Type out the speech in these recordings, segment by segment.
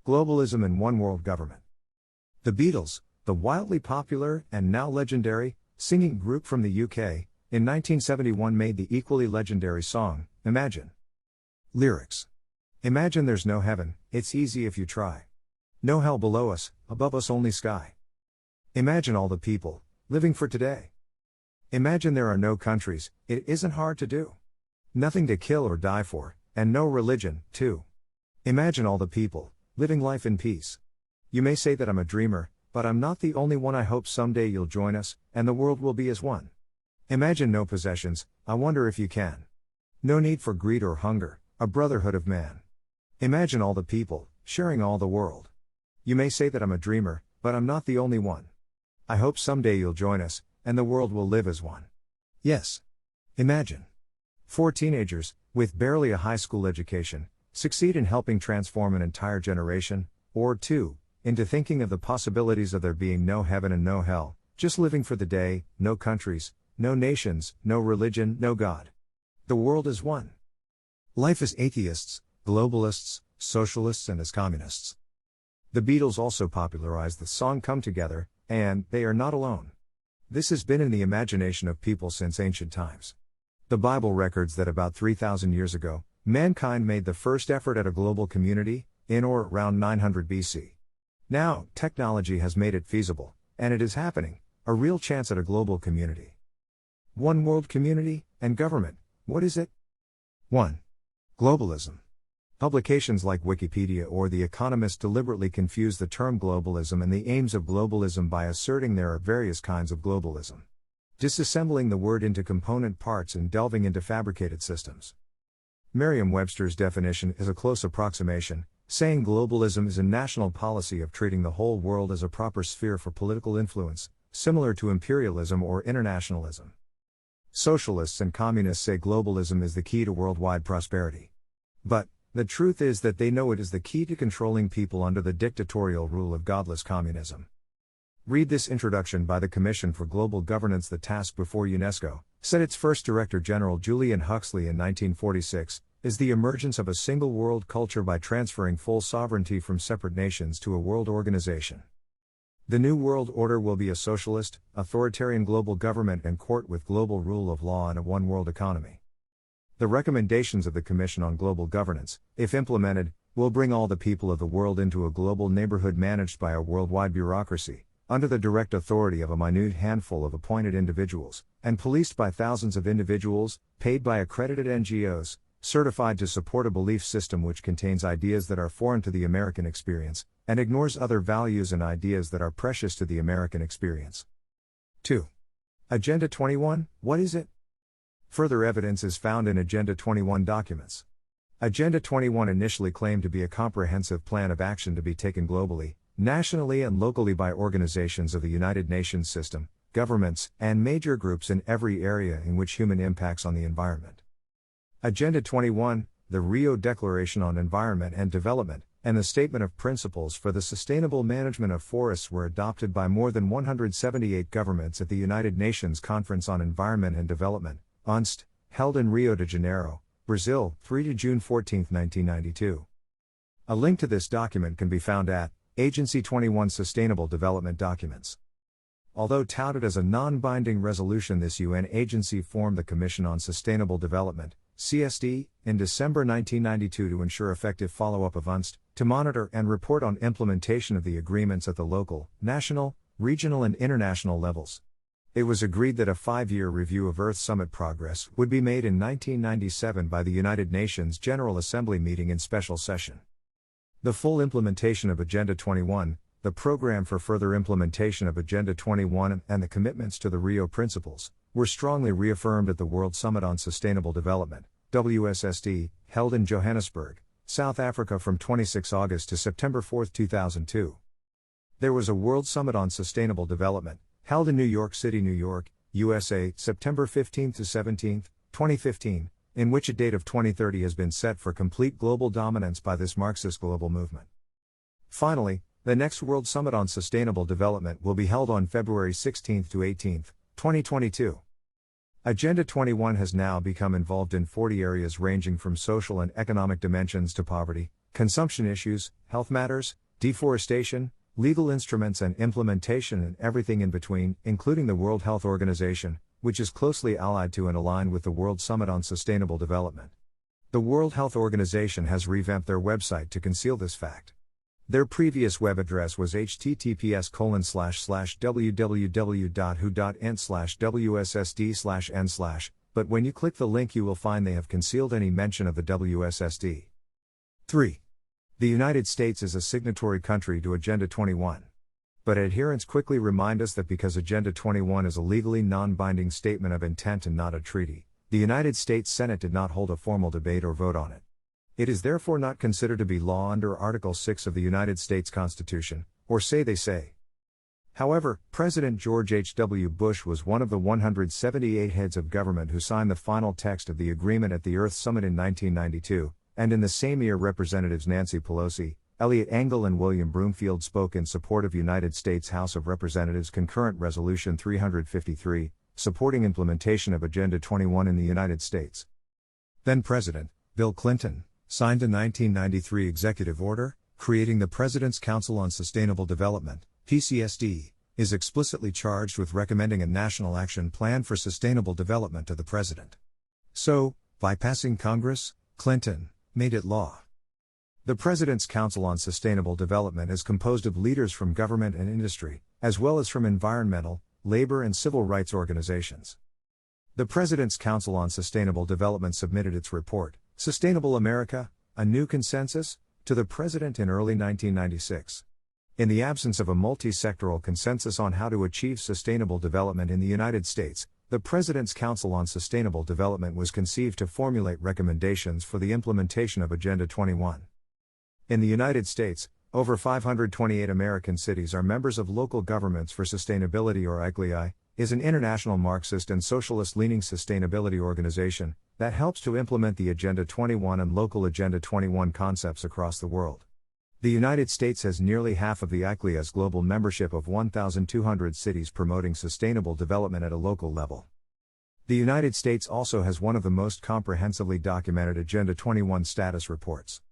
Globalism and One World Government. The Beatles, the wildly popular, and now legendary, singing group from the UK, in 1971 made the equally legendary song, Imagine. Lyrics. Imagine there's no heaven, it's easy if you try. No hell below us, above us only sky. Imagine all the people, living for today. Imagine there are no countries, it isn't hard to do. Nothing to kill or die for, and no religion, too. Imagine all the people, living life in peace. You may say that I'm a dreamer, but I'm not the only one. I hope someday you'll join us, and the world will be as one. Imagine no possessions, I wonder if you can. No need for greed or hunger, a brotherhood of man. Imagine all the people, sharing all the world. You may say that I'm a dreamer, but I'm not the only one. I hope someday you'll join us, and the world will live as one. Yes. Imagine. 4 teenagers, with barely a high school education, succeed in helping transform an entire generation, or 2, into thinking of the possibilities of there being no heaven and no hell, just living for the day, no countries, no nations, no religion, no God. The world is one. Life as atheists, globalists, socialists and as communists. The Beatles also popularized the song Come Together, and they are not alone. This has been in the imagination of people since ancient times. The Bible records that about 3,000 years ago, mankind made the first effort at a global community, in or around 900 BC. Now, technology has made it feasible, and it is happening, a real chance at a global community. One world community, and government, what is it? 1. Globalism. Publications like Wikipedia or The Economist deliberately confuse the term globalism and the aims of globalism by asserting there are various kinds of globalism. Disassembling the word into component parts and delving into fabricated systems. Merriam-Webster's definition is a close approximation, saying globalism is a national policy of treating the whole world as a proper sphere for political influence, similar to imperialism or internationalism. Socialists and communists say globalism is the key to worldwide prosperity. But the truth is that they know it is the key to controlling people under the dictatorial rule of godless communism. Read this introduction by the Commission for Global Governance. The task before UNESCO, said its first Director-General Julian Huxley in 1946, is the emergence of a single world culture by transferring full sovereignty from separate nations to a world organization. The New World Order will be a socialist, authoritarian global government and court with global rule of law and a one-world economy. The recommendations of the Commission on Global Governance, if implemented, will bring all the people of the world into a global neighborhood managed by a worldwide bureaucracy, under the direct authority of a minute handful of appointed individuals, and policed by thousands of individuals, paid by accredited NGOs, certified to support a belief system which contains ideas that are foreign to the American experience, and ignores other values and ideas that are precious to the American experience. 2. Agenda 21, what is it? Further evidence is found in Agenda 21 documents. Agenda 21 initially claimed to be a comprehensive plan of action to be taken globally, nationally and locally by organizations of the United Nations system, governments, and major groups in every area in which human impacts on the environment. Agenda 21, the Rio Declaration on Environment and Development, and the Statement of Principles for the Sustainable Management of Forests were adopted by more than 178 governments at the United Nations Conference on Environment and Development, UNST, held in Rio de Janeiro, Brazil, 3 to June 14, 1992. A link to this document can be found at Agency 21 Sustainable Development Documents. Although touted as a non-binding resolution, this UN agency formed the Commission on Sustainable Development, CSD, in December 1992 to ensure effective follow-up of UNST, to monitor and report on implementation of the agreements at the local, national, regional and international levels. It was agreed that a 5-year review of Earth Summit progress would be made in 1997 by the United Nations General Assembly meeting in special session. The full implementation of Agenda 21, the program for further implementation of Agenda 21 and the commitments to the Rio Principles, were strongly reaffirmed at the World Summit on Sustainable Development, WSSD, held in Johannesburg, South Africa from 26 August to September 4, 2002. There was a World Summit on Sustainable Development, held in New York City, New York, USA, September 15 to 17, 2015, in which a date of 2030 has been set for complete global dominance by this Marxist global movement. Finally, the next World Summit on Sustainable Development will be held on February 16 to 18, 2022. Agenda 21 has now become involved in 40 areas ranging from social and economic dimensions to poverty, consumption issues, health matters, deforestation, legal instruments and implementation, and everything in between, including the World Health Organization, which is closely allied to and aligned with the World Summit on Sustainable Development. The World Health Organization has revamped their website to conceal this fact. Their previous web address was https://www.who.int/wssd/n/, but when you click the link you will find they have concealed any mention of the WSSD. 3. The United States is a signatory country to Agenda 21. But adherents quickly remind us that because Agenda 21 is a legally non-binding statement of intent and not a treaty, the United States Senate did not hold a formal debate or vote on it. It is therefore not considered to be law under Article 6 of the United States Constitution, or say they say. However, President George H.W. Bush was one of the 178 heads of government who signed the final text of the agreement at the Earth Summit in 1992, and in the same year Representatives Nancy Pelosi, Eliot Engel and William Broomfield spoke in support of United States House of Representatives Concurrent Resolution 353, supporting implementation of Agenda 21 in the United States. Then President Bill Clinton signed a 1993 executive order, creating the President's Council on Sustainable Development, PCSD, is explicitly charged with recommending a national action plan for sustainable development to the President. So, bypassing Congress, Clinton made it law. The President's Council on Sustainable Development is composed of leaders from government and industry, as well as from environmental, labor and civil rights organizations. The President's Council on Sustainable Development submitted its report, Sustainable America, A New Consensus, to the President in early 1996. In the absence of a multi-sectoral consensus on how to achieve sustainable development in the United States, the President's Council on Sustainable Development was conceived to formulate recommendations for the implementation of Agenda 21. In the United States, over 528 American cities are members of Local Governments for Sustainability, or ICLEI, is an international Marxist and socialist-leaning sustainability organization that helps to implement the Agenda 21 and local Agenda 21 concepts across the world. The United States has nearly half of the ICLEI's global membership of 1,200 cities promoting sustainable development at a local level. The United States also has one of the most comprehensively documented Agenda 21 status reports.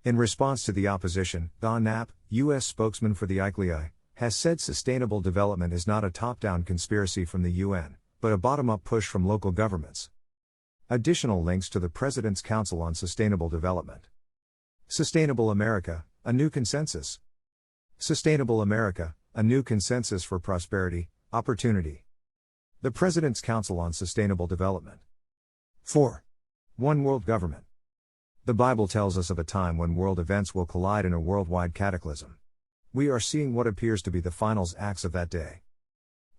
In response to the opposition, Don Knapp, U.S. spokesman for the ICLEI, has said sustainable development is not a top-down conspiracy from the UN, but a bottom-up push from local governments. Additional links to the President's Council on Sustainable Development. Sustainable America, A New Consensus. Sustainable America, A New Consensus for Prosperity, Opportunity. The President's Council on Sustainable Development. 4. One World Government. The Bible tells us of a time when world events will collide in a worldwide cataclysm. We are seeing what appears to be the final acts of that day.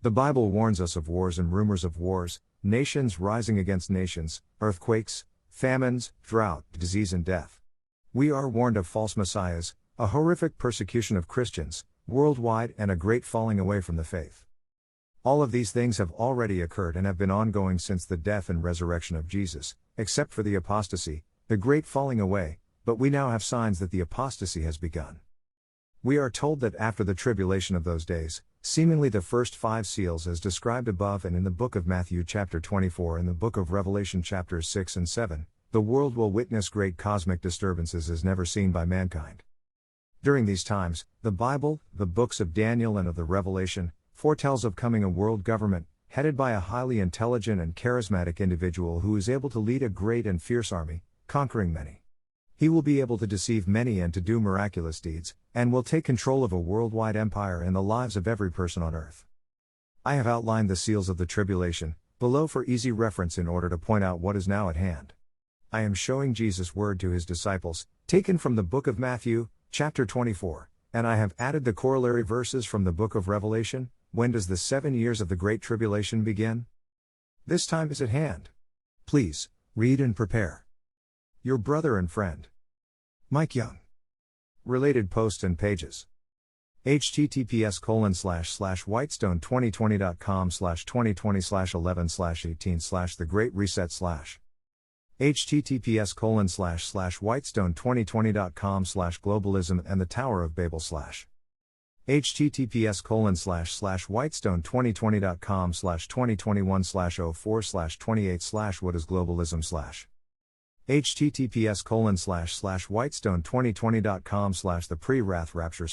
The Bible warns us of wars and rumors of wars, nations rising against nations, earthquakes, famines, drought, disease and death. We are warned of false messiahs, a horrific persecution of Christians, worldwide, and a great falling away from the faith. All of these things have already occurred and have been ongoing since the death and resurrection of Jesus, except for the apostasy, the great falling away, but we now have signs that the apostasy has begun. We are told that after the tribulation of those days, seemingly the first 5 seals as described above and in the book of Matthew chapter 24 and the book of Revelation chapters 6 and 7, the world will witness great cosmic disturbances as never seen by mankind. During these times, the Bible, the books of Daniel and of the Revelation, foretells of coming a world government, headed by a highly intelligent and charismatic individual who is able to lead a great and fierce army, conquering many. He will be able to deceive many and to do miraculous deeds, and will take control of a worldwide empire in the lives of every person on earth. I have outlined the seals of the tribulation, below for easy reference in order to point out what is now at hand. I am showing Jesus' word to his disciples, taken from the book of Matthew, chapter 24, and I have added the corollary verses from the book of Revelation. When does the 7 years of the Great Tribulation begin? This time is at hand. Please, read and prepare. Your brother and friend, Mike Young. Related posts and pages. https://whitestone2020.com/2020/11/18/ The Great Reset/ https://whitestone2020.com/globalism and the Tower of Babel/ https://whitestone2020.com/2021/04/28/ What is globalism/ https://whitestone2020.com/the pre-wrath rapture/